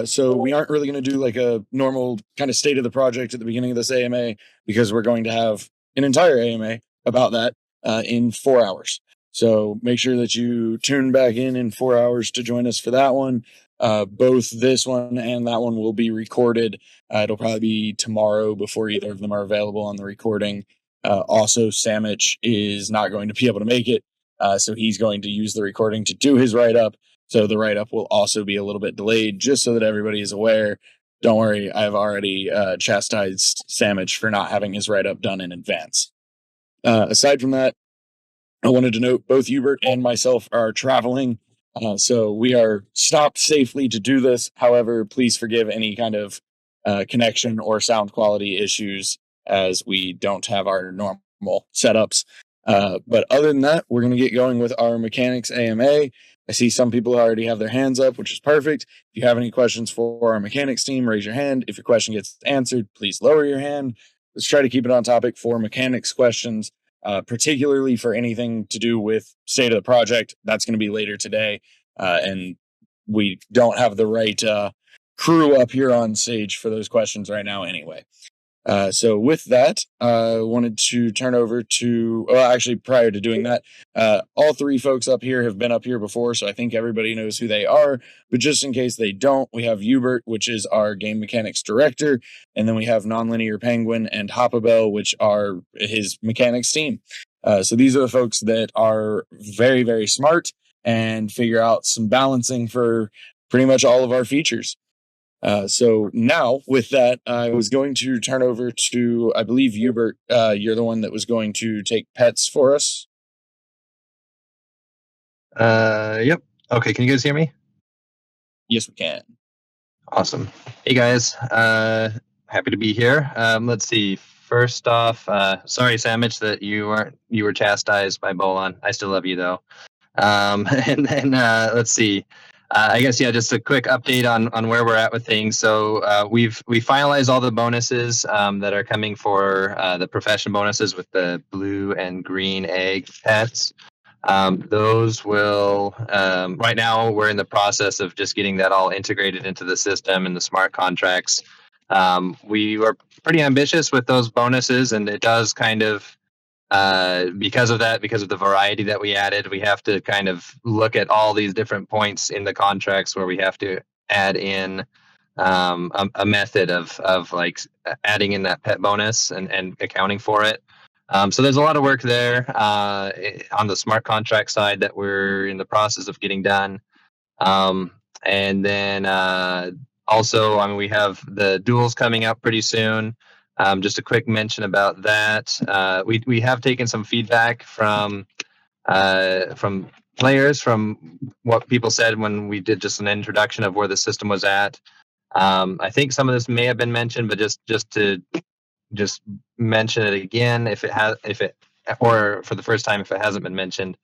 So we aren't really going to do like a normal kind of state of the project at the beginning of this AMA, because we're going to have an entire AMA about that in 4 hours. So make sure that you tune back in 4 hours to join us for that one. Both this one and that one will be recorded. It'll probably be tomorrow before either of them are available on the recording. Also, Samich is not going to be able to make it. So he's going to use the recording to do his write-up. So the write-up will also be a little bit delayed, just so that everybody is aware. Don't worry, I've already chastised Samich for not having his write-up done in advance. Aside from that, I wanted to note both Hubert and myself are traveling. So we are stopped safely to do this. However, please forgive any kind of connection or sound quality issues, as we don't have our normal setups. But other than that, we're going to get going with our mechanics AMA. I see some people already have their hands up, which is perfect. If you have any questions for our mechanics team, raise your hand. If your question gets answered, please lower your hand. Let's try to keep it on topic for mechanics questions, particularly for anything to do with state of the project. That's going to be later today. And we don't have the right crew up here on stage for those questions right now anyway. So with that, I wanted to turn over to, well, actually, prior to doing that, all three folks up here have been up here before, so I think everybody knows who they are. But just in case they don't, we have Hubert, which is our game mechanics director, and then we have Nonlinear Penguin and Hoppabell, which are his mechanics team. So these are the folks that are very, very smart and figure out some balancing for pretty much all of our features. So now with that, I was going to turn over to, I believe, Hubert, you're the one that was going to take pets for us. Yep. Okay, can you guys hear me? Yes, we can. Awesome. Hey guys, happy to be here. Let's see. First off, sorry, Samich, that you were chastised by Bolon. I still love you though. And then let's see. I guess, yeah, just a quick update on where we're at with things. So we finalized all the bonuses that are coming for the profession bonuses with the blue and green egg pets. Those will, right now we're in the process of just getting that all integrated into the system and the smart contracts. We were pretty ambitious with those bonuses, and it does kind of, because of the variety that we added, we have to kind of look at all these different points in the contracts where we have to add in a method of like adding in that pet bonus and accounting for it. So there's a lot of work there on the smart contract side that we're in the process of getting done. And then also, I mean, we have the duels coming up pretty soon. Just a quick mention about that. We have taken some feedback from players, from what people said when we did just an introduction of where the system was at. I think some of this may have been mentioned, but just to mention it again, or for the first time if it hasn't been mentioned.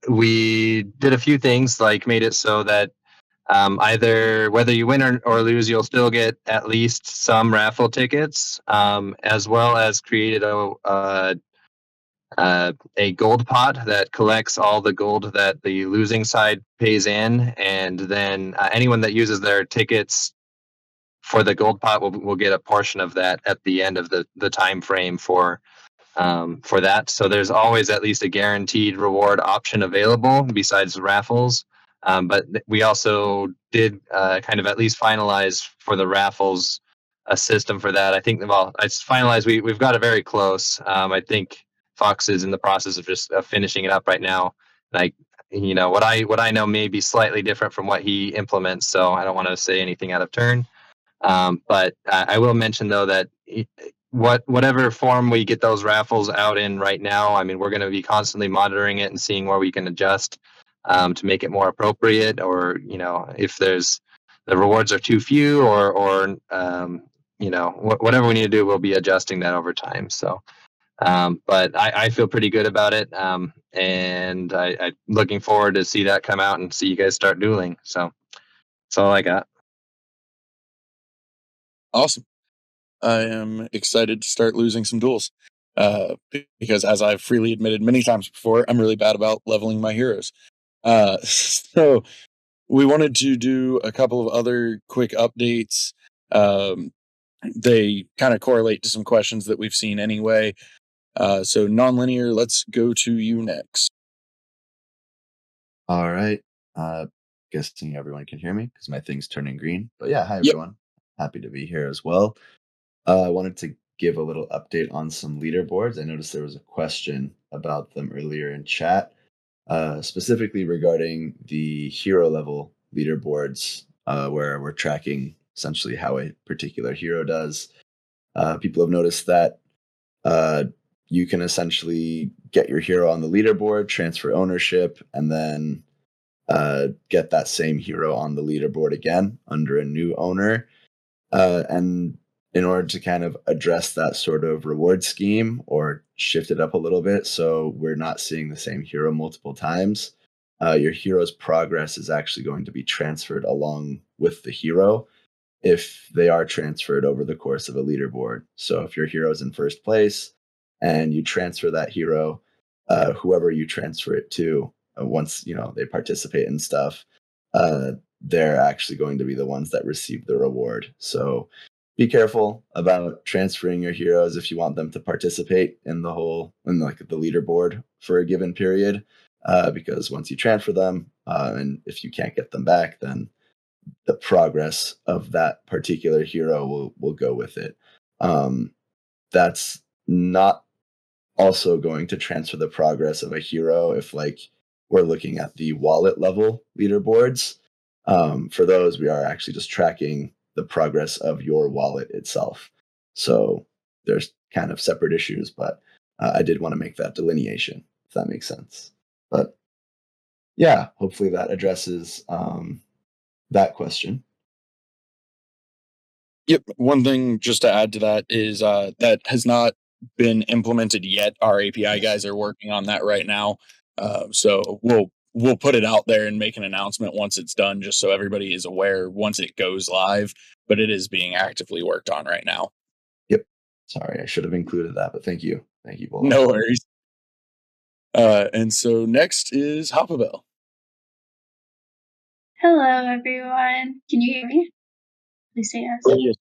We did a few things, like made it so that either whether you win or lose, you'll still get at least some raffle tickets, as well as created a gold pot that collects all the gold that the losing side pays in, and then anyone that uses their tickets for the gold pot will get a portion of that at the end of the time frame for that. So there's always at least a guaranteed reward option available besides raffles. But we also did kind of at least finalize for the raffles a system for that. I think, well, it's finalized. We've got it very close. I think Fox is in the process of just finishing it up right now. Like, you know, what I know may be slightly different from what he implements, so I don't want to say anything out of turn. But I will mention though that whatever form we get those raffles out in right now, I mean, we're going to be constantly monitoring it and seeing where we can adjust to make it more appropriate, or, you know, if the rewards are too few, or you know, whatever we need to do, we'll be adjusting that over time. So, but I feel pretty good about it, and I'm looking forward to see that come out and see you guys start dueling. So that's all I got. Awesome. I am excited to start losing some duels, because as I've freely admitted many times before, I'm really bad about leveling my heroes. So we wanted to do a couple of other quick updates. They kind of correlate to some questions that we've seen anyway. So nonlinear, let's go to you next. All right. Guessing everyone can hear me because my thing's turning green. But yeah, hi Yep. everyone. Happy to be here as well. I wanted to give a little update on some leaderboards. I noticed there was a question about them earlier in chat, specifically regarding the hero level leaderboards, where we're tracking essentially how a particular hero does. People have noticed that uh, you can essentially get your hero on the leaderboard, transfer ownership, and then get that same hero on the leaderboard again under a new owner. And in order to kind of address that sort of reward scheme or shift it up a little bit so we're not seeing the same hero multiple times, your hero's progress is actually going to be transferred along with the hero if they are transferred over the course of a leaderboard. So if your hero is in first place and you transfer that hero, whoever you transfer it to, once they participate in stuff, uh, they're actually going to be the ones that receive the reward. So be careful about transferring your heroes if you want them to participate in like the leaderboard for a given period, because once you transfer them, and if you can't get them back, then the progress of that particular hero will go with it. That's not also going to transfer the progress of a hero if like we're looking at the wallet level leaderboards. For those, we are actually just tracking the progress of your wallet itself. So there's kind of separate issues, but I did want to make that delineation, if that makes sense. But yeah, hopefully that addresses that question. Yep. One thing just to add to that is that has not been implemented yet. Our API Yes. guys are working on that right now. So we'll put it out there and make an announcement once it's done, just so everybody is aware once it goes live. But it is being actively worked on right now. Yep. Sorry, I should have included that, but thank you. Thank you, Bola. No worries. And so next is Hoppabell. Hello, everyone. Can you hear me? Please say yes. Yes.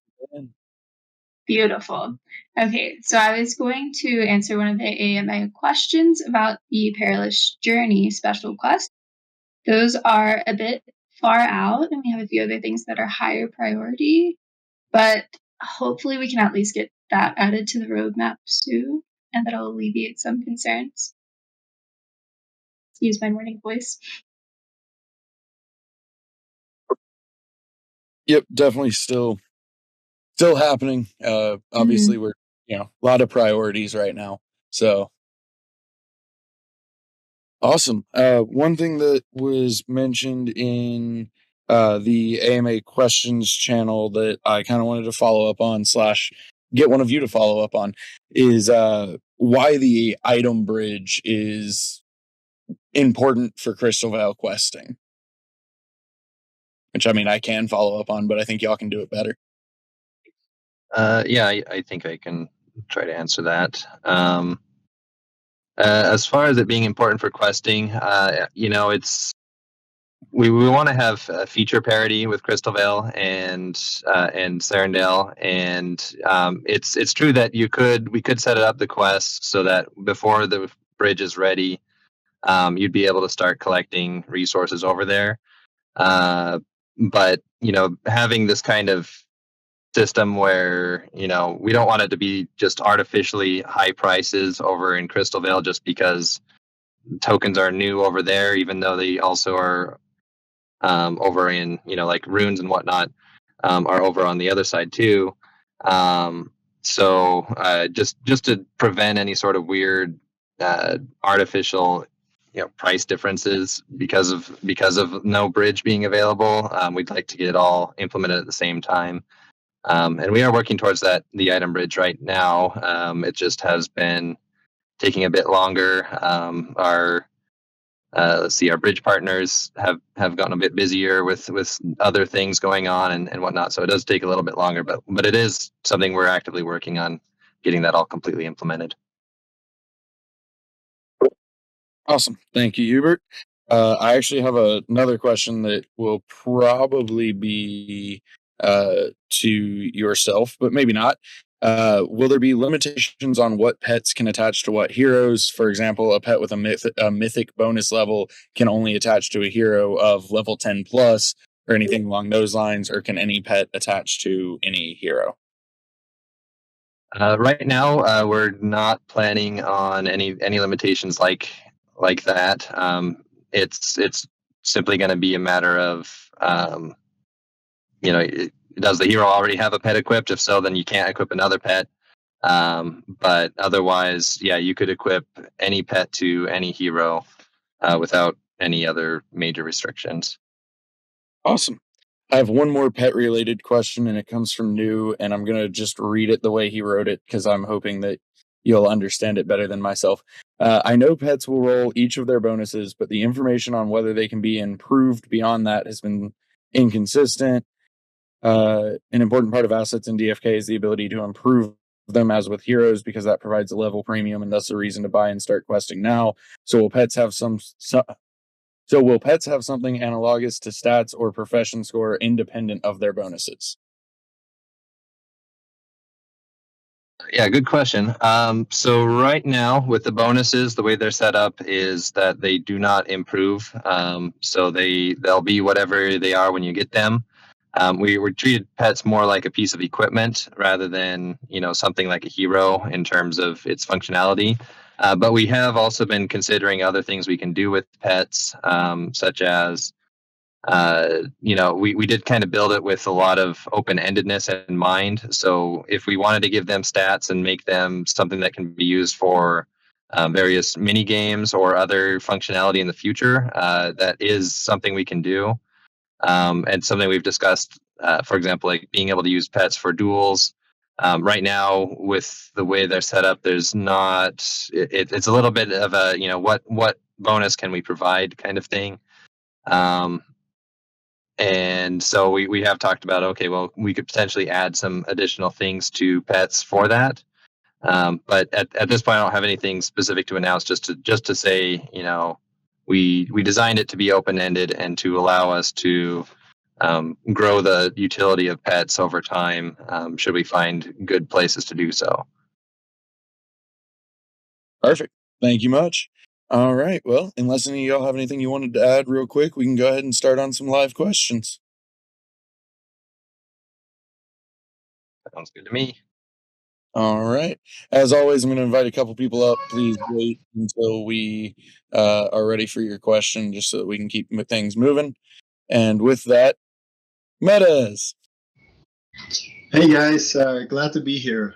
Beautiful. Okay, so I was going to answer one of the AMA questions about the Perilous Journey special quest. Those are a bit far out, and we have a few other things that are higher priority, but hopefully we can at least get that added to the roadmap soon, and that'll alleviate some concerns. Use my morning voice. Yep, definitely still happening. Obviously we're a lot of priorities right now. So awesome. One thing that was mentioned in the AMA questions channel that I kind of wanted to follow up on / get one of you to follow up on is why the item bridge is important for Crystal Vale questing. Which, I mean, I can follow up on, but I think y'all can do it better. Yeah, I think I can try to answer that. As far as it being important for questing, it's we want to have feature parity with Crystal Vale and Serendale, and it's true that we could set it up the quest so that before the bridge is ready, you'd be able to start collecting resources over there. But having this kind of system where we don't want it to be just artificially high prices over in Crystal Vale just because tokens are new over there, even though they also are over in like runes and whatnot are over on the other side too. So just to prevent any sort of weird artificial price differences because of no bridge being available, we'd like to get it all implemented at the same time. And we are working towards the item bridge right now. It just has been taking a bit longer. Our bridge partners have gotten a bit busier with other things going on and whatnot. So it does take a little bit longer, but it is something we're actively working on getting that all completely implemented. Awesome. Thank you, Hubert. I actually have another question that will probably be to yourself, but maybe not. Will there be limitations on what pets can attach to what heroes? For example, a pet with a mythic bonus level can only attach to a hero of level 10 plus, or anything along those lines, or can any pet attach to any hero? Right now, we're not planning on any limitations like that. It's simply going to be a matter of does the hero already have a pet equipped? If so, then you can't equip another pet. But otherwise, yeah, you could equip any pet to any hero without any other major restrictions. Awesome. I have one more pet related question, and it comes from New, and I'm going to just read it the way he wrote it because I'm hoping that you'll understand it better than myself. I know pets will roll each of their bonuses, but the information on whether they can be improved beyond that has been inconsistent. An important part of assets in DFK is the ability to improve them as with heroes, because that provides a level premium and thus a reason to buy and start questing now. So will pets have will pets have something analogous to stats or profession score independent of their bonuses? Yeah, good question. So right now with the bonuses, the way they're set up is that they do not improve. So they'll be whatever they are when you get them. We treated pets more like a piece of equipment rather than something like a hero in terms of its functionality. But we have also been considering other things we can do with pets, such as we did kind of build it with a lot of open-endedness in mind. So if we wanted to give them stats and make them something that can be used for various mini games or other functionality in the future, that is something we can do. And something we've discussed, for example, like being able to use pets for duels. Right now, with the way they're set up, there's not. It's a little bit of a what bonus can we provide kind of thing. And so we have talked about, okay, well, we could potentially add some additional things to pets for that. But at this point, I don't have anything specific to announce. Just to say, we designed it to be open ended and to allow us to grow the utility of pets over time. Should we find good places to do so? Perfect. Thank you much. All right. Well, unless any of y'all have anything you wanted to add real quick, we can go ahead and start on some live questions. Sounds good to me. All right. As always, I'm going to invite a couple people up. Please wait until we are ready for your question, just so that we can keep things moving. And with that, Metas. Hey guys, glad to be here.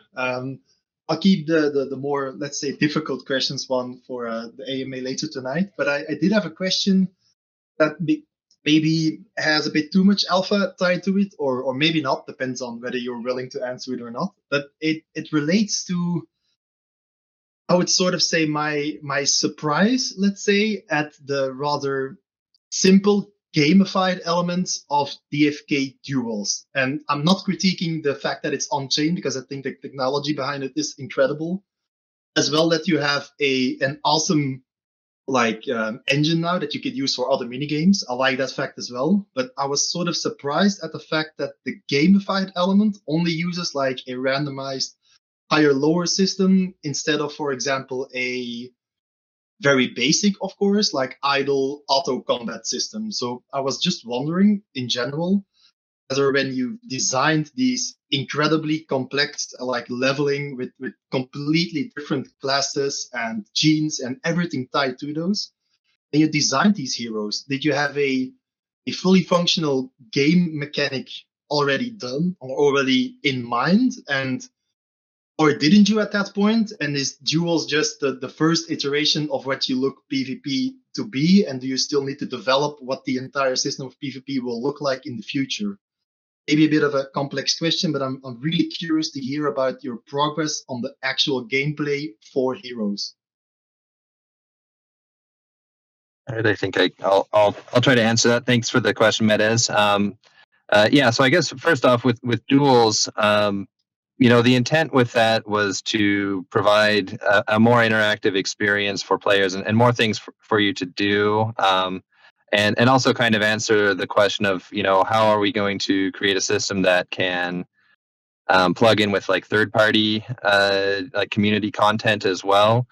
I'll keep the more, let's say, difficult questions one for the AMA later tonight. But I did have a question that maybe has a bit too much alpha tied to it, or maybe not, depends on whether you're willing to answer it or not. But it relates to, I would sort of say, my surprise, let's say, at the rather simple gamified elements of DFK duels. And I'm not critiquing the fact that it's on-chain, because I think the technology behind it is incredible. As well, that you have an awesome engine now that you could use for other mini games. I like that fact as well. But I was sort of surprised at the fact that the gamified element only uses like a randomized higher lower system instead of, for example, a very basic, of course, like idle auto combat system. So I was just wondering in general, whether when you designed these incredibly complex like leveling with completely different classes and genes and everything tied to those, when you designed these heroes, did you have a fully functional game mechanic already done or already in mind? And or didn't you at that point? And is duels just the first iteration of what you look PvP to be? And do you still need to develop what the entire system of PvP will look like in the future? Maybe a bit of a complex question, but I'm really curious to hear about your progress on the actual gameplay for heroes. All right, I think I'll try to answer that. Thanks for the question, Medes. Yeah, so I guess first off with duels, the intent with that was to provide a more interactive experience for players and more things for you to do. And also kind of answer the question of, how are we going to create a system that can plug in with like third-party like community content as well.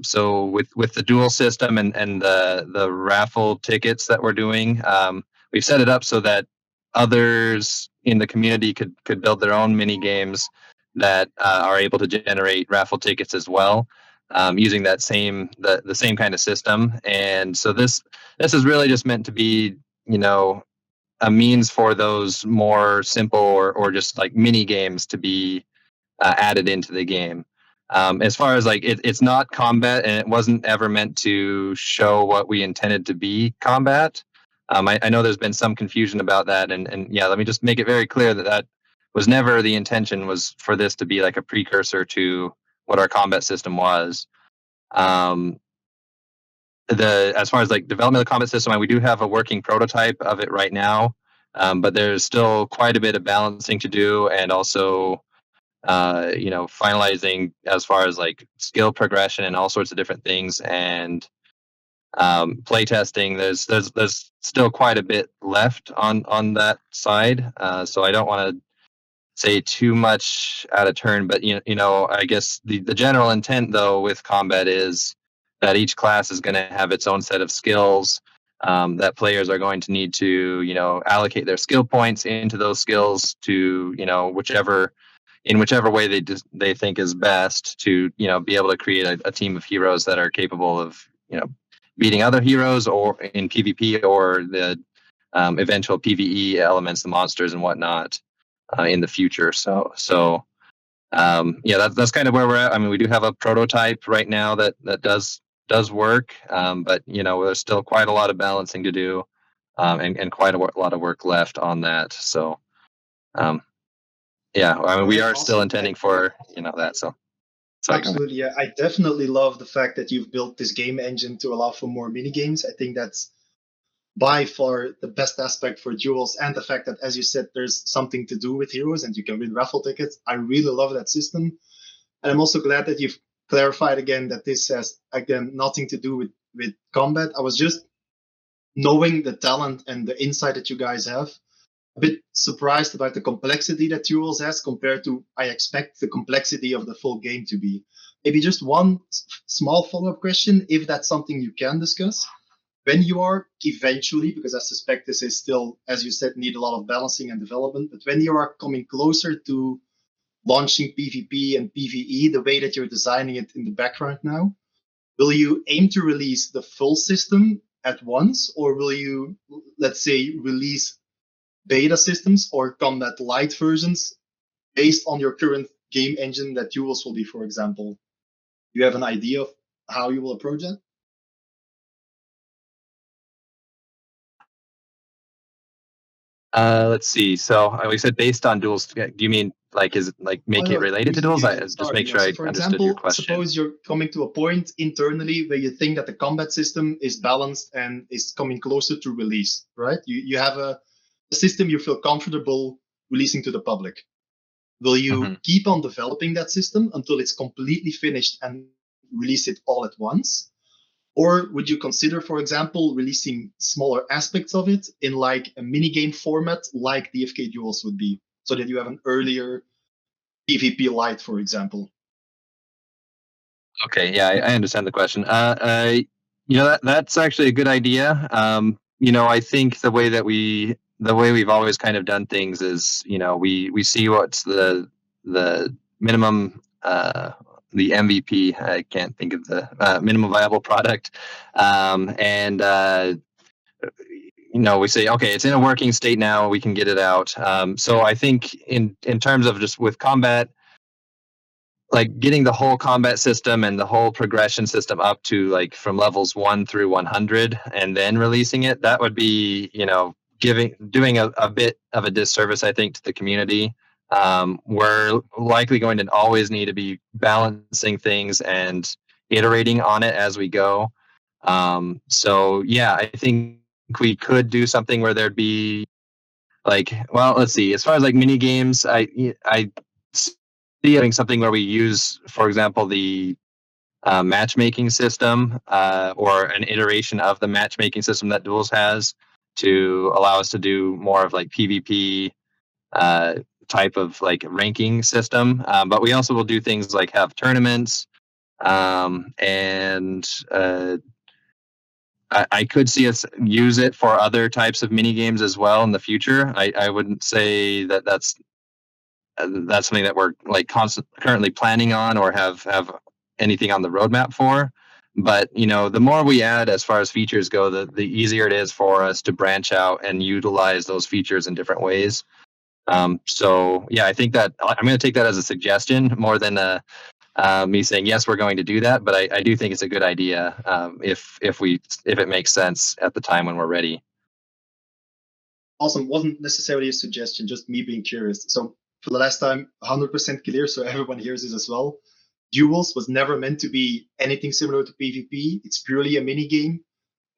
So with the dual system and the raffle tickets that we're doing, we've set it up so that others in the community could build their own mini games that are able to generate raffle tickets as well, using that the same kind of system. And so this is really just meant to be, a means for those more simple or just like mini games to be added into the game. As far as like it's not combat, and it wasn't ever meant to show what we intended to be combat. I know there's been some confusion about that, and yeah, let me just make it very clear that was never the intention. Was for this to be like a precursor to what our combat system was. As far as like development of the combat system, we do have a working prototype of it right now, but there's still quite a bit of balancing to do, and also finalizing as far as like skill progression and all sorts of different things, and play testing. There's still quite a bit left on that side, so I don't want to say too much out of turn, but I guess the general intent though with combat is that each class is going to have its own set of skills, that players are going to need to allocate their skill points into those skills to whichever way they think is best to be able to create a team of heroes that are capable of beating other heroes or in PvP or the eventual PvE elements, the monsters and whatnot. In the future. So that's kind of where we're at. I mean, we do have a prototype right now that does work, but there's still quite a lot of balancing to do, and quite a lot of work left on that. So I mean, we are still intending for that. So absolutely, yeah, I definitely love the fact that you've built this game engine to allow for more mini games. I think that's by far the best aspect for duels, and the fact that, as you said, there's something to do with heroes and you can win raffle tickets. I really love that system. And I'm also glad that you've clarified again that this has, again, nothing to do with combat. I was just knowing the talent and the insight that you guys have, a bit surprised about the complexity that duels has compared to, I expect, the complexity of the full game to be. Maybe just one small follow-up question, if that's something you can discuss. When you are eventually, because I suspect this is still, as you said, need a lot of balancing and development, but when you are coming closer to launching PvP and PvE the way that you're designing it in the background now, will you aim to release the full system at once, or will you, let's say, release beta systems or combat light versions based on your current game engine that duels will be, for example? Do you have an idea of how you will approach that? Let's see. So we said based on duels. Do you mean like is it like make it related to duels? I just make sure I understood your question. Suppose you're coming to a point internally where you think that the combat system is balanced and is coming closer to release, right? You have a system you feel comfortable releasing to the public. Will you keep on developing that system until it's completely finished and release it all at once? Or would you consider, for example, releasing smaller aspects of it in like a minigame format like DFK Duels would be, so that you have an earlier PvP light, for example? Okay, yeah, I understand the question. That's actually a good idea. I think the way we've always kind of done things is, we see what's the minimum, the MVP. I can't think of the minimum viable product, and we say, okay, it's in a working state now. We can get it out. So I think in terms of just with combat, like getting the whole combat system and the whole progression system up to like from levels 1 through 100 and then releasing it, that would be, doing a bit of a disservice, I think, to the community. We're likely going to always need to be balancing things and iterating on it as we go. So yeah, I think we could do something where there'd be like, well, let's see, as far as like mini games, I doing something where we use, for example, the matchmaking system or an iteration of the matchmaking system that Duels has to allow us to do more of like PvP type of like ranking system. But we also will do things like have tournaments and I could see us use it for other types of mini games as well in the future. I wouldn't say that that's something that we're like currently planning on or have anything on the roadmap for. But the more we add as far as features go, the easier it is for us to branch out and utilize those features in different ways. So yeah, I think that I'm going to take that as a suggestion more than me saying yes, we're going to do that. But I do think it's a good idea if it makes sense at the time when we're ready. Awesome. Wasn't necessarily a suggestion, just me being curious. So for the last time, 100% clear, so everyone hears this as well. Duels was never meant to be anything similar to PvP. It's purely a mini game,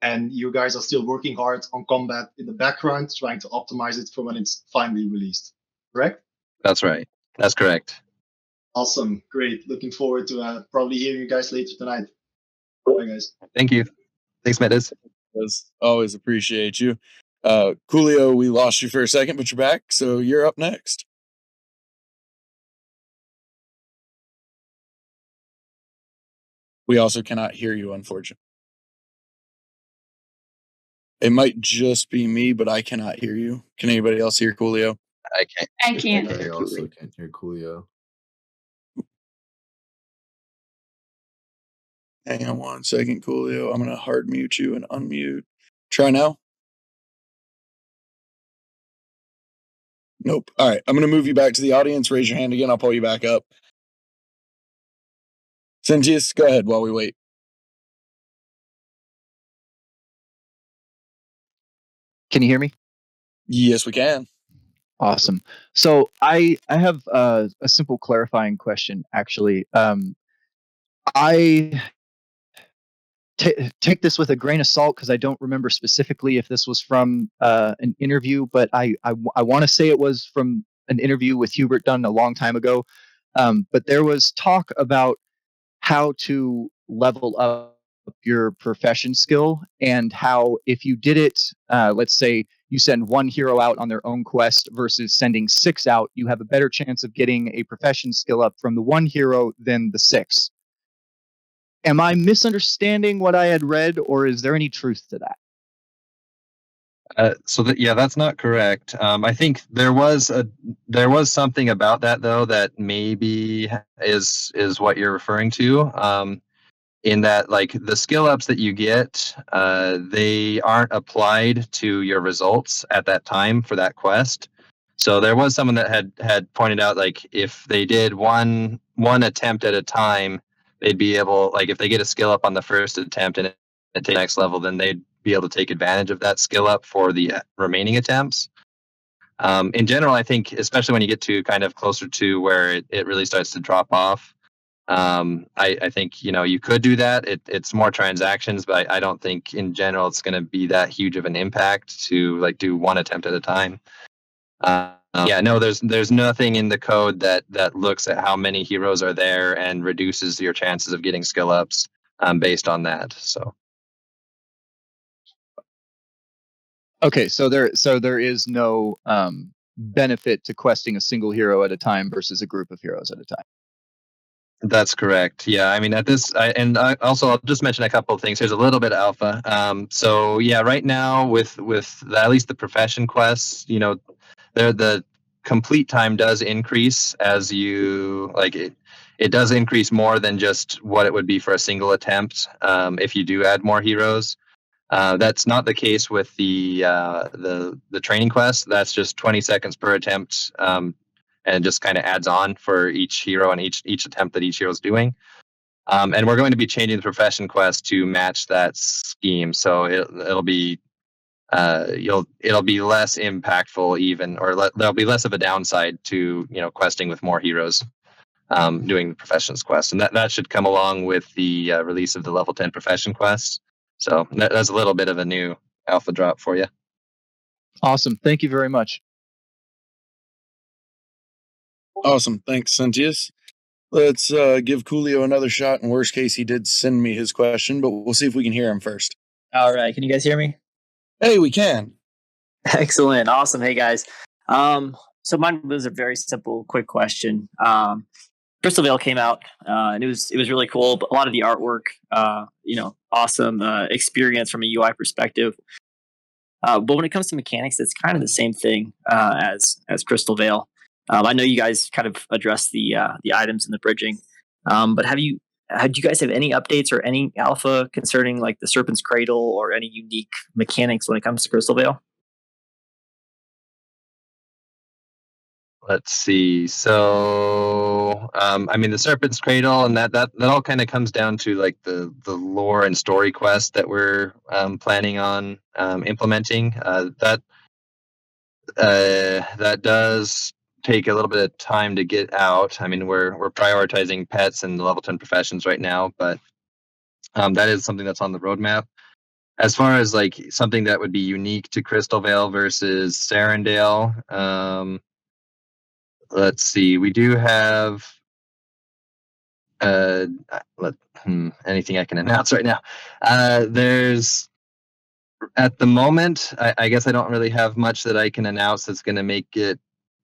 and you guys are still working hard on combat in the background, trying to optimize it for when it's finally released. Correct? That's right. That's correct. Awesome. Great. Looking forward to probably hearing you guys later tonight. Bye, guys. Thank you. Thanks, Metis. Always appreciate you. Coolio, we lost you for a second, but you're back, so you're up next. We also cannot hear you, unfortunately. It might just be me, but I cannot hear you. Can anybody else hear Coolio? I can't. I can't. I also can't hear Coolio. Hang on one second, Coolio. I'm going to hard mute you and unmute. Try now. Nope. All right. I'm going to move you back to the audience. Raise your hand again. I'll pull you back up. Cynthius, go ahead while we wait. Can you hear me? Yes, we can. Awesome. So I have a simple clarifying question, actually. I take this with a grain of salt because I don't remember specifically if this was from an interview, but I want to say it was from an interview with Hubert done a long time ago. But there was talk about how to level up your profession skill and how if you did it, let's say you send one hero out on their own quest versus sending 6 out, you have a better chance of getting a profession skill up from the one hero than the 6. Am I misunderstanding what I had read, or is there any truth to that? That's not correct. I think there was something about that though that maybe is what you're referring to. In that, like the skill ups that you get, they aren't applied to your results at that time for that quest. So there was someone that had pointed out, like if they did one attempt at a time, they'd be able, like if they get a skill up on the first attempt and it takes the next level, then they'd be able to take advantage of that skill up for the remaining attempts. In general, I think, especially when you get to kind of closer to where it really starts to drop off, I think you could do that. It's more transactions, but I don't think in general it's going to be that huge of an impact to like do one attempt at a time. There's nothing in the code that looks at how many heroes are there and reduces your chances of getting skill ups based on that. So okay, so there is no benefit to questing a single hero at a time versus a group of heroes at a time. That's correct. Yeah, I mean also I'll just mention a couple of things. Here's a little bit of alpha. So yeah, right now with at least the profession quests, the complete time does increase as you like it. It does increase more than just what it would be for a single attempt if you do add more heroes. That's not the case with the training quest. That's just 20 seconds per attempt. And just kind of adds on for each hero and each attempt that each hero is doing. And we're going to be changing the profession quest to match that scheme. So it'll be it'll be less impactful even, or there'll be less of a downside to questing with more heroes doing the professions quest, and that should come along with the release of the level 10 profession quest. So that's a little bit of a new alpha drop for you. Awesome. Thank you very much. Awesome. Thanks, Cyntius. Let's give Coolio another shot. In worst case, he did send me his question, but we'll see if we can hear him first. All right. Can you guys hear me? Hey, we can. Excellent. Awesome. Hey, guys. So mine was a very simple, quick question. Crystal Vale came out, and it was really cool. But a lot of the artwork, awesome experience from a UI perspective. But when it comes to mechanics, it's kind of the same thing as Crystal Vale. I know you guys kind of addressed the items and the bridging, but do you guys have any updates or any alpha concerning like the Serpent's Cradle or any unique mechanics when it comes to Crystal Vale? Let's see. So, the Serpent's Cradle and that all kind of comes down to like the lore and story quest that we're planning on implementing. That does take a little bit of time to get out. I mean, we're prioritizing pets and level 10 professions right now, but that is something that's on the roadmap. As far as like something that would be unique to Crystal Vale versus Sarandale, let's see. We do have anything I can announce right now. There's at the moment, I guess I don't really have much that I can announce that's going to make it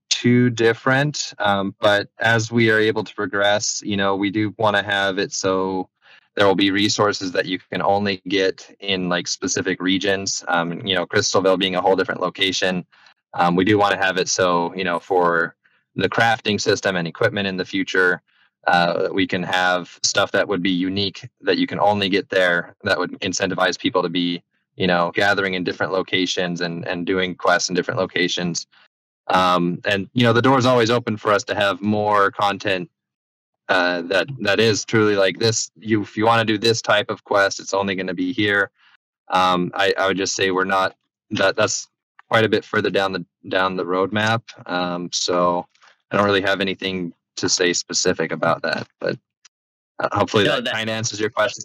too different. But as we are able to progress, we do want to have it so there will be resources that you can only get in like specific regions. Crystal Vale being a whole different location, we do want to have it so for the crafting system and equipment in the future, we can have stuff that would be unique that you can only get there. That would incentivize people to be gathering in different locations and doing quests in different locations. The door is always open for us to have more content that is truly like this. If you want to do this type of quest, it's only going to be here. I would just say we're not that's quite a bit further down the roadmap. So I don't really have anything to say specific about that, but hopefully that kind of answers your question.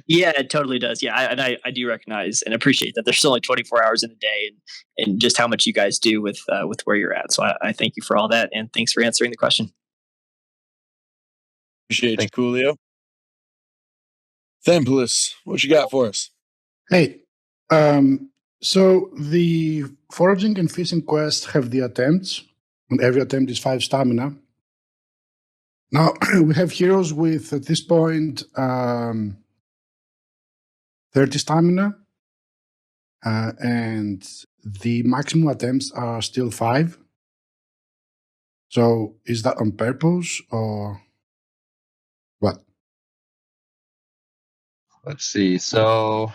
Yeah, it totally does. Yeah, I do recognize and appreciate that there's still only 24 hours in a day, and just how much you guys do with where you're at. So I thank you for all that, and thanks for answering the question. Appreciate you, Coolio. Themplis, what you got for us? Hey, so the foraging and fishing quests have the attempts, and every attempt is 5 stamina. Now, we have heroes with, at this point, 30 stamina, and the maximum attempts are still 5. So is that on purpose or what? Let's see. So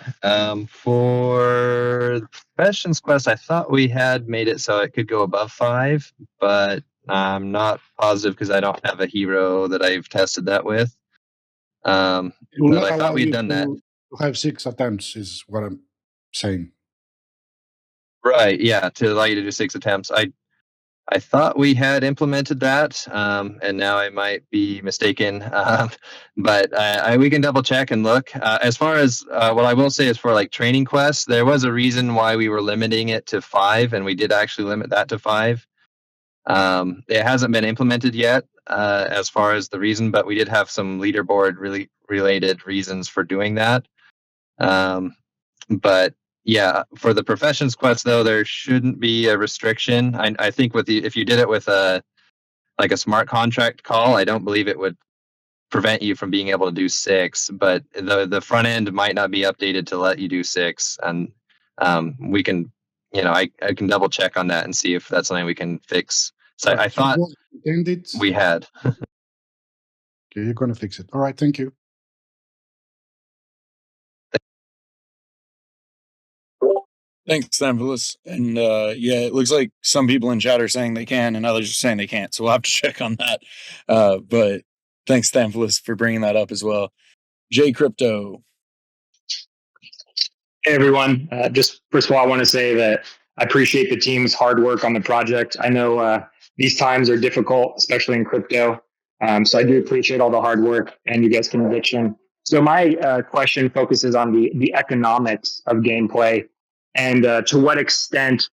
for the Professions quest, I thought we had made it so it could go above 5, but I'm not positive because I don't have a hero that I've tested that with. But I thought we'd done that. To have 6 attempts is what I'm saying. Right, yeah, to allow you to do 6 attempts. I thought we had implemented that, and now I might be mistaken. But we can double check and look. As far as what I will say is for like training quests, there was a reason why we were limiting it to 5, and we did actually limit that to 5. It hasn't been implemented yet as far as the reason, but we did have some leaderboard really related reasons for doing that. But yeah, for the Professions quest though, there shouldn't be a restriction. I think if you did it with a smart contract call, I don't believe it would prevent you from being able to do 6. But the front end might not be updated to let you do 6, and we can, I can double check on that and see if that's something we can fix. So I thought we had. Okay, you're going to fix it. All right, thank you. Thanks, Themplis. And it looks like some people in chat are saying they can, and others are saying they can't. So we'll have to check on that. But thanks, Themplis, for bringing that up as well. J Crypto. Hey, everyone. Just first of all, I want to say that I appreciate the team's hard work on the project. I know these times are difficult, especially in crypto. So I do appreciate all the hard work and you guys' conviction. So my question focuses on the economics of gameplay and to what extent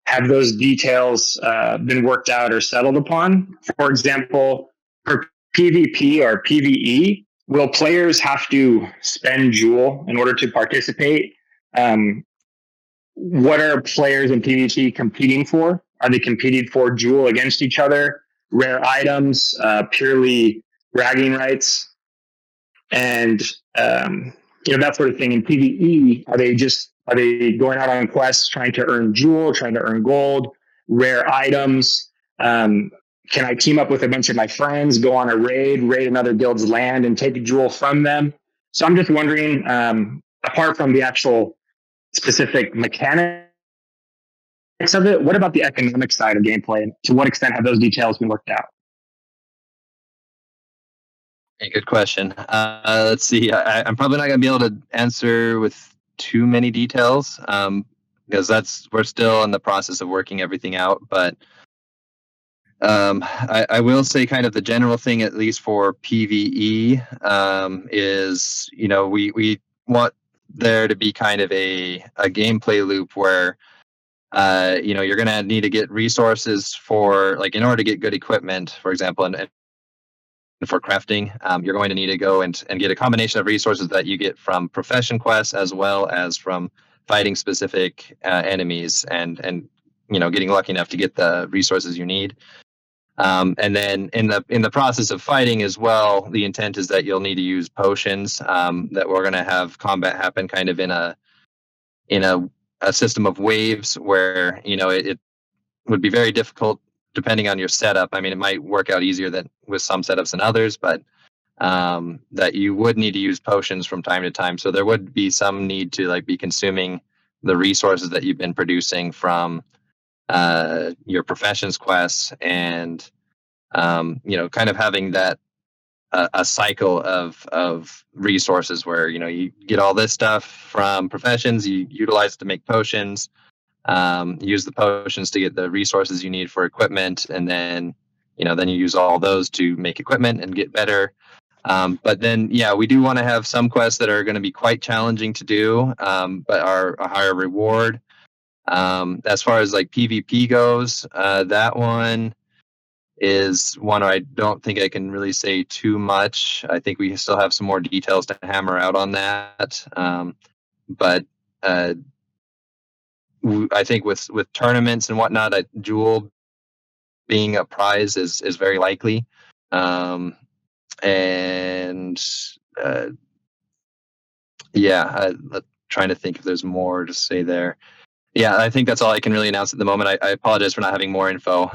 have those details been worked out or settled upon? For example, for PvP or PvE, will players have to spend Jewel in order to participate? What are players in PvP competing for? Are they competing for Jewel against each other, rare items, purely bragging rights, and that sort of thing? In PvE, are they going out on quests trying to earn Jewel, trying to earn gold, rare items? Can I team up with a bunch of my friends, go on a raid another guild's land, and take a Jewel from them? So I'm just wondering, apart from the actual specific mechanics of it, what about the economic side of gameplay? To what extent have those details been worked out? Hey, good question. Let's see. I'm probably not going to be able to answer with too many details because we're still in the process of working everything out. But I will say kind of the general thing, at least for PvE, is, we want there to be kind of a gameplay loop where you're going to need to get resources for, like, in order to get good equipment, for example, and for crafting, you're going to need to go and get a combination of resources that you get from profession quests as well as from fighting specific enemies and getting lucky enough to get the resources you need. And then in the process of fighting as well, the intent is that you'll need to use potions, that we're going to have combat happen kind of in a system of waves where it would be very difficult depending on your setup. I mean, it might work out easier than with some setups than others, but that you would need to use potions from time to time. So there would be some need to be consuming the resources that you've been producing from your professions quests, and kind of having that a cycle of resources where you get all this stuff from professions, you utilize it to make potions. Use the potions to get the resources you need for equipment, and then you use all those to make equipment and get better. But then, we do want to have some quests that are going to be quite challenging to do, but are a higher reward. As far as PvP goes, that one is one I don't think I can really say too much. I think we still have some more details to hammer out on that. But I think with tournaments and whatnot, Jewel being a prize is very likely. I'm trying to think if there's more to say there. Yeah, I think that's all I can really announce at the moment. I apologize for not having more info.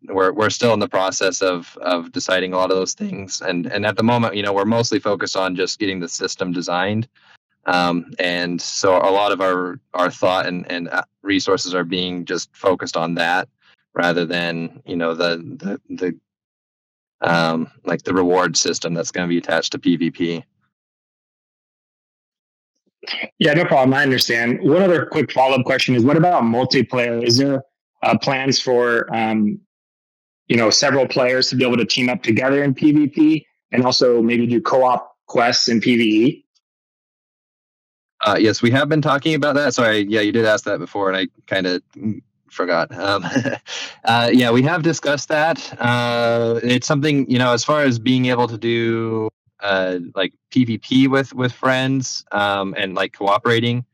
We're still in the process of deciding a lot of those things, and at the moment, we're mostly focused on just getting the system designed. And so a lot of our thought and resources are being just focused on that rather than the the reward system that's going to be attached to PvP. Yeah, no problem. I understand. One other quick follow-up question is, what about multiplayer? Is there plans for several players to be able to team up together in PvP and also maybe do co-op quests in PvE? Yes, we have been talking about that. Sorry, you did ask that before, and I kind of forgot. We have discussed that. It's something, as far as being able to do PvP with friends and cooperating.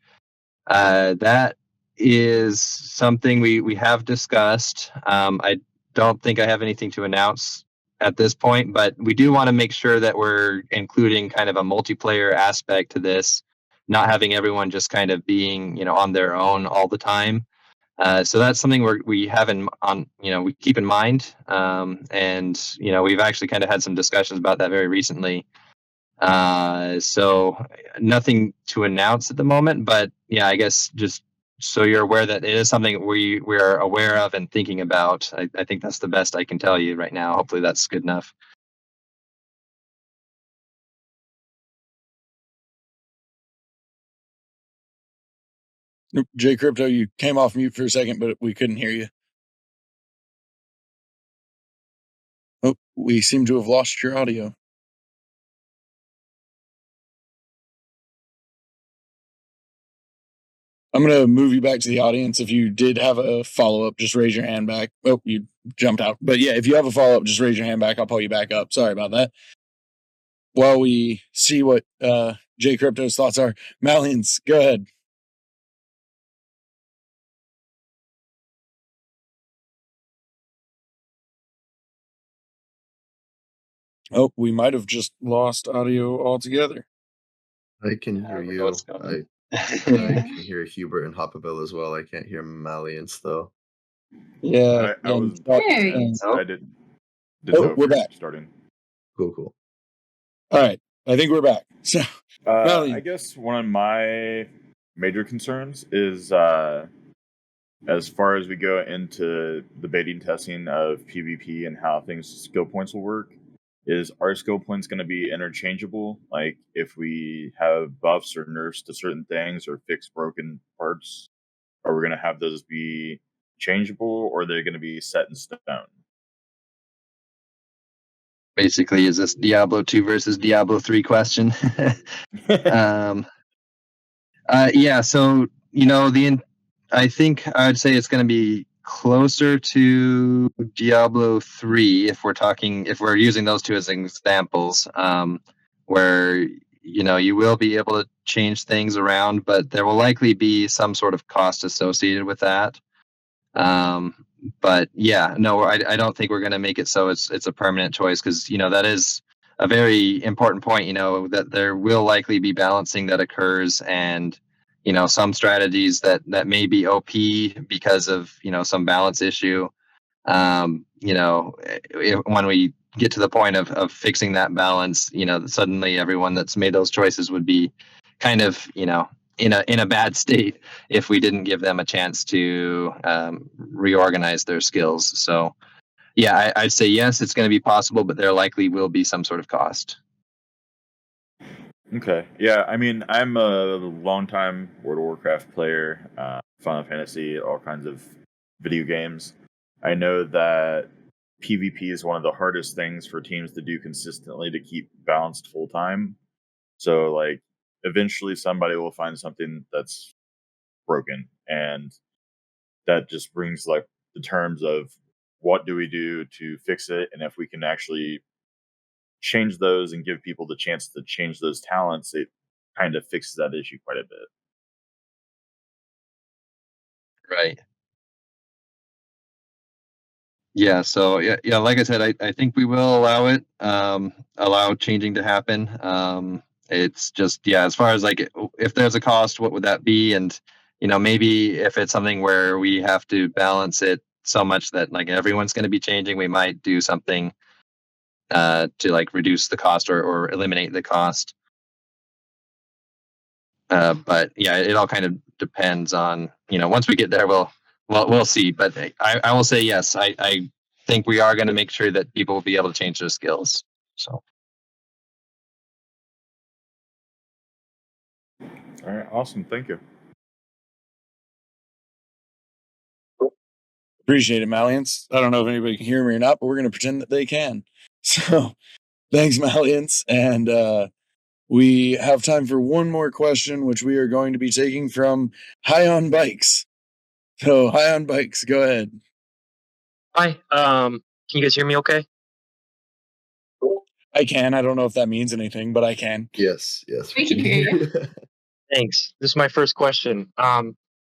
That is something we have discussed. I don't think I have anything to announce at this point, but we do want to make sure that we're including kind of a multiplayer aspect to this, not having everyone just kind of being, on their own all the time. So that's something we keep in mind. And, we've actually kind of had some discussions about that very recently. So nothing to announce at the moment, but I guess just so you're aware that it is something we are aware of and thinking about. I think that's the best I can tell you right now. Hopefully that's good enough. J Crypto, you came off mute for a second, but we couldn't hear you. Oh, we seem to have lost your audio. I'm going to move you back to the audience. If you did have a follow-up, just raise your hand back. Oh, you jumped out. But yeah, if you have a follow-up, just raise your hand back. I'll pull you back up. Sorry about that. While we see what J Crypto's thoughts are, Malians, go ahead. Oh, we might have just lost audio altogether. I can hear you. I can hear Hubert and Hoppabell as well. I can't hear Maliance though. Yeah, I was. I didn't know if we're you were back. starting. Cool. All right, I think we're back. So, I guess one of my major concerns is as far as we go into the beta testing of PvP and how skill points will work. Is our skill points going to be interchangeable? Like if we have buffs or nerfs to certain things or fix broken parts, are we going to have those be changeable, or are they going to be set in stone? Basically, is this Diablo 2 versus Diablo 3 question? Yeah, so, I think I'd say it's going to be closer to Diablo 3 if we're using those two as examples, where, you will be able to change things around, but there will likely be some sort of cost associated with that. But yeah, no, I don't think we're going to make it so it's a permanent choice, because that is a very important point. That there will likely be balancing that occurs, and some strategies that may be OP because of some balance issue. When we get to the point of fixing that balance, suddenly everyone that's made those choices would be kind of in a bad state if we didn't give them a chance to reorganize their skills. So yeah, I'd say yes, it's going to be possible, but there likely will be some sort of cost. Okay. Yeah, I mean, I'm a longtime World of Warcraft player, Final Fantasy, all kinds of video games. I know that PvP is one of the hardest things for teams to do consistently to keep balanced full time. So, like, eventually somebody will find something that's broken, and that just brings, like, the terms of what do we do to fix it, and if we can actually change those and give people the chance to change those talents, it kind of fixes that issue quite a bit. Right. Yeah. So yeah. Like I said, I think we will allow it, allow changing to happen. It's just, as far as like, if there's a cost, what would that be? And, maybe if it's something where we have to balance it so much that like everyone's going to be changing, we might do something to like reduce the cost or eliminate the cost. But yeah, it all kind of depends on, once we get there, we'll see. But I will say, yes, I think we are going to make sure that people will be able to change their skills. So. All right. Awesome. Thank you. Appreciate it, Malians. I don't know if anybody can hear me or not, but we're going to pretend that they can. So thanks, Malians. And we have time for one more question, which we are going to be taking from High on Bikes. So High on Bikes, go ahead. Hi. Can you guys hear me okay? I can. I don't know if that means anything, but I can. Yes. We can hear you. Thanks. This is my first question.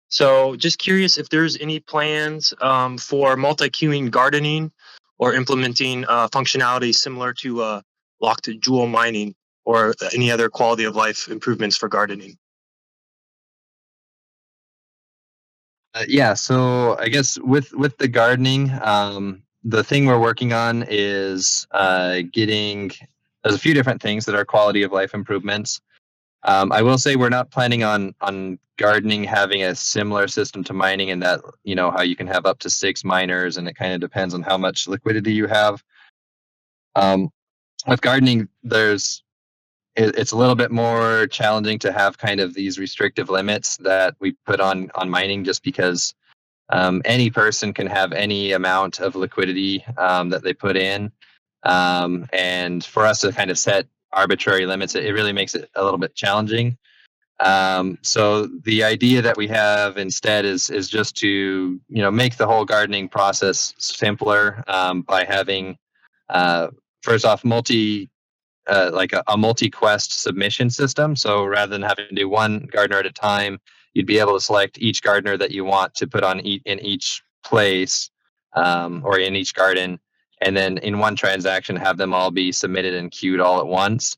So just curious if there's any plans for multi-queuing gardening or implementing functionality similar to locked jewel mining or any other quality of life improvements for gardening. Yeah, so I guess with the gardening, the thing we're working on is there's a few different things that are quality of life improvements. I will say we're not planning on gardening having a similar system to mining, in that, how you can have up to 6 miners, and it kind of depends on how much liquidity you have. With gardening, it's a little bit more challenging to have kind of these restrictive limits that we put on mining, just because any person can have any amount of liquidity that they put in. And for us to kind of set arbitrary limits, it really makes it a little bit challenging. So the idea that we have instead is just to make the whole gardening process simpler by having first off like a multi-quest submission system. So rather than having to do one gardener at a time, you'd be able to select each gardener that you want to put on in each place or in each garden, and then in one transaction have them all be submitted and queued all at once.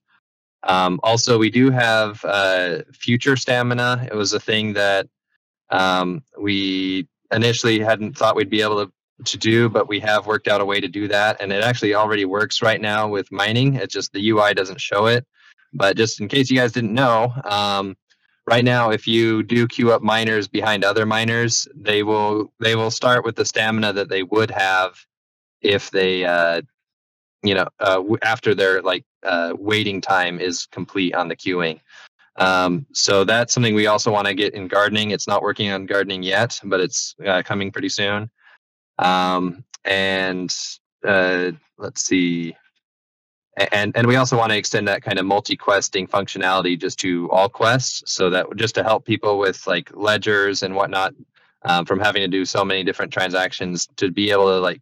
Also, we do have future stamina. It was a thing that we initially hadn't thought we'd be able to do, but we have worked out a way to do that, and it actually already works right now with mining. It's just the UI doesn't show it. But just in case you guys didn't know, right now, if you do queue up miners behind other miners, they will start with the stamina that they would have if they after their waiting time is complete on the queuing. So that's something we also want to get in gardening. It's not working on gardening yet, but it's coming pretty soon. And let's see. And we also want to extend that kind of multi-questing functionality just to all quests, so that just to help people with like ledgers and whatnot, from having to do so many different transactions, to be able to like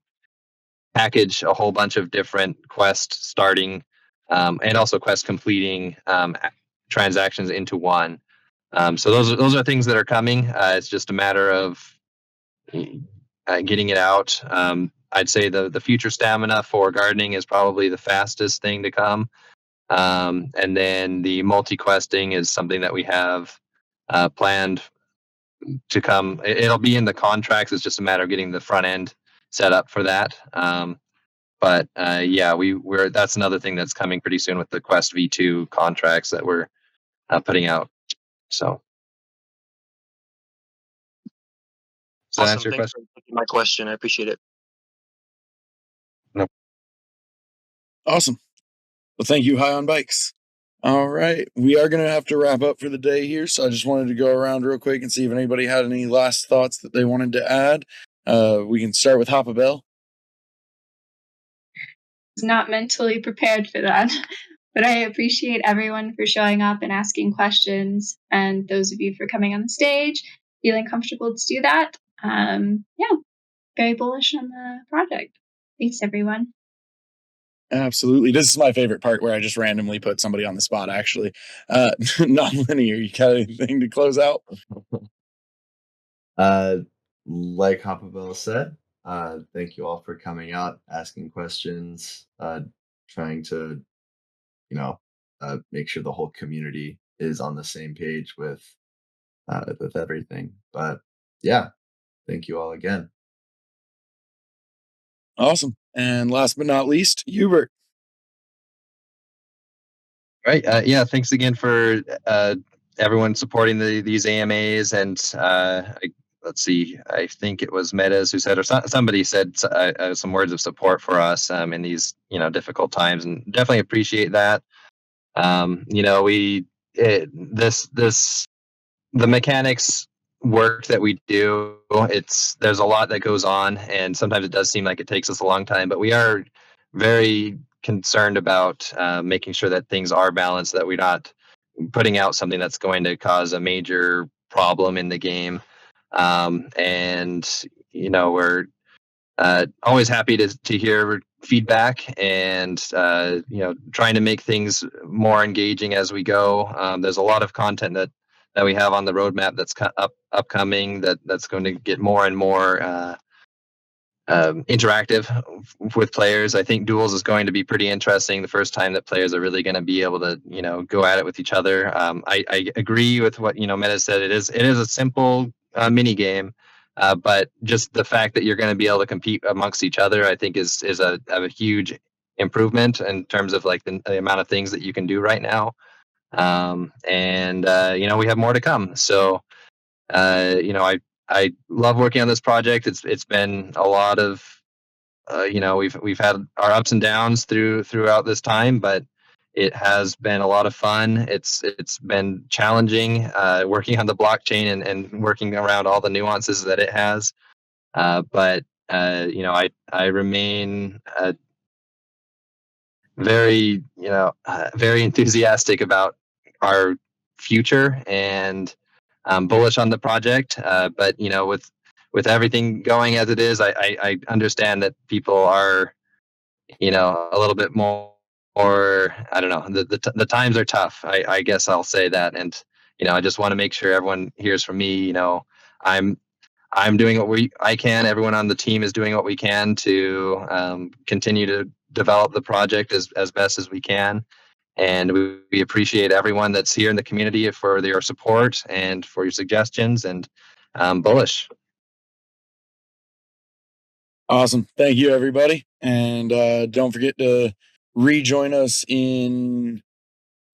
package a whole bunch of different quest starting and also quest completing transactions into one. So those are things that are coming. It's just a matter of getting it out. I'd say the future stamina for gardening is probably the fastest thing to come. And then the multi-questing is something that we have planned to come. It'll be in the contracts. It's just a matter of getting the front end set up for that. But yeah, we're that's another thing that's coming pretty soon with the Quest V2 contracts that we're putting out. So, does that Awesome. answer your Thanks question? for taking my question. I appreciate it. No. Awesome. Well, thank you, High on Bikes. All right. We are going to have to wrap up for the day here. So I just wanted to go around real quick and see if anybody had any last thoughts that they wanted to add. We can start with Hoppa Bell. Was not mentally prepared for that, but I appreciate everyone for showing up and asking questions, and those of you for coming on the stage, feeling comfortable to do that. Yeah, very bullish on the project. Thanks, everyone. Absolutely. This is my favorite part, where I just randomly put somebody on the spot, actually. Non-linear, you got anything to close out? Like Hoppabell said, thank you all for coming out, asking questions, trying to, make sure the whole community is on the same page with everything. But yeah, thank you all again. Awesome. And last but not least, Hubert. Right. Yeah. Thanks again for everyone supporting these AMAs. And let's see, I think it was Metas who said, or somebody said some words of support for us in these difficult times, and definitely appreciate that. The mechanics work that we do, there's a lot that goes on, and sometimes it does seem like it takes us a long time, but we are very concerned about making sure that things are balanced, that we're not putting out something that's going to cause a major problem in the game. And we're always happy to hear feedback, and trying to make things more engaging as we go. There's a lot of content that we have on the roadmap that's upcoming that's going to get more and more interactive with players. I think duels is going to be pretty interesting. The first time that players are really going to be able to go at it with each other. I agree with what Meta said. It is a simple mini game. But just the fact that you're going to be able to compete amongst each other, I think is a huge improvement in terms of like the amount of things that you can do right now. And we have more to come. So I love working on this project. It's been a lot of we've had our ups and downs throughout this time, but it has been a lot of fun. It's been challenging working on the blockchain and working around all the nuances that it has. But I remain very very enthusiastic about our future, and I'm bullish on the project. But with everything going as it is, I understand that people are a little bit more. Or I don't know. The times are tough. I guess I'll say that, and I just want to make sure everyone hears from me. I'm doing what I can. Everyone on the team is doing what we can to continue to develop the project as best as we can. And we appreciate everyone that's here in the community for their support and for your suggestions. And bullish. Awesome. Thank you, everybody. And don't forget to rejoin us in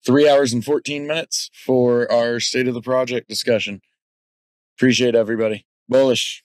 3 hours and 14 minutes for our state of the project discussion. Appreciate everybody. Bullish.